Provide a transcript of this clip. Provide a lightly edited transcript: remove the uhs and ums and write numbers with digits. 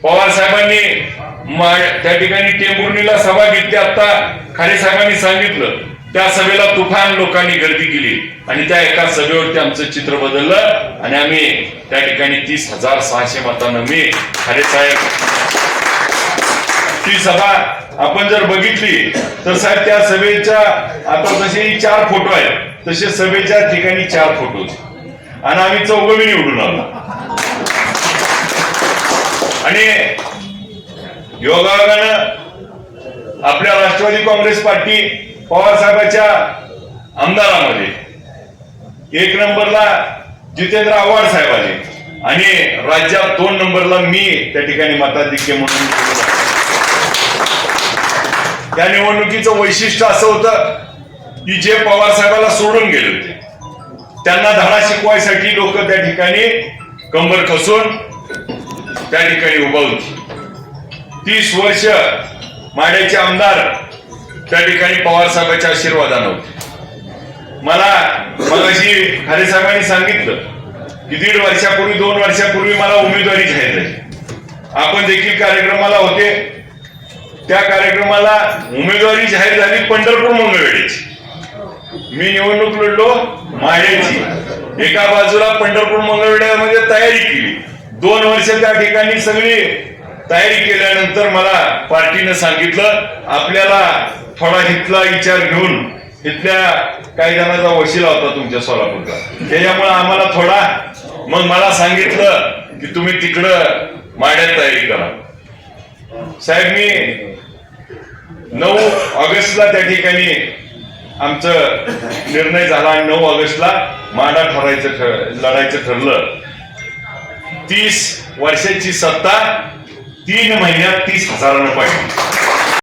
पवार साहेबांनी त्या ठिकाणी टेंभुर्णीला सभा घेतली. आता खारे साहेबांनी सांगितलं त्या सभेला तुफान लोकांनी गर्दी केली आणि त्या एका सभेवरती आमचं चित्र बदललं आणि आम्ही त्या ठिकाणी 30,600 मतांना मी खारे साहेब. ती सभा आपण जर बघितली तर साहेब त्या सभेच्या आता जसे 4 फोटो आहेत तसे सभेच्या ठिकाणी 4 फोटो आणि आम्ही 4 निवडून आलो. आणि योगायोगानं आपल्या राष्ट्रवादी काँग्रेस पार्टी पवार साहेबांच्या आमदारामध्ये 1 नंबरला जितेंद्र आव्हाड साहेब आले आणि राज्यात 2 नंबरला मी त्या ठिकाणी मताधिक्य म्हणून. त्या निवडणुकीचं वैशिष्ट्य असं होतं की जे पवार साहेबाला सोडून गेले होते त्यांना धडा शिकवायसाठी लोक त्या ठिकाणी कंबर कसून त्या ठिकाणी उभा होती. 30 वर्ष माड्याचे आमदार त्या ठिकाणी पवार साहेबांच्या आशीर्वादाने होते. मला मगाशी खारे साहेबांनी सांगितलं की 1.5 वर्षापूर्वी 2 वर्षापूर्वी मला उमेदवारी जाहीर झाली. आपण देखील कार्यक्रमाला होते. त्या कार्यक्रमाला उमेदवारी जाहीर झाली पंढरपूर मंगळवेढ्याची. मी निवडणूक लढलो माड्याची. एका बाजूला पंढरपूर मंगळवेढ्यामध्ये तयारी केली. 2 वर्ष त्या ठिकाणी सगळी तयारी केल्यानंतर मला पार्टीनं सांगितलं आपल्याला थोडा इथला विचार घेऊन इथल्या काही जणांचा वशिला होता तुमच्या सोलापूरचा त्याच्यामुळे आम्हाला थोडा मग मला सांगितलं की तुम्ही तिकडं माड्यात तयारी करा. साहेब मी 9 ऑगस्टला त्या ठिकाणी आमचं निर्णय झाला आणि 9 ऑगस्टला माडा लढायचं ठरलं. 30 वर्षाची सत्ता 3 महिन्यात 30,000 पाहिजे.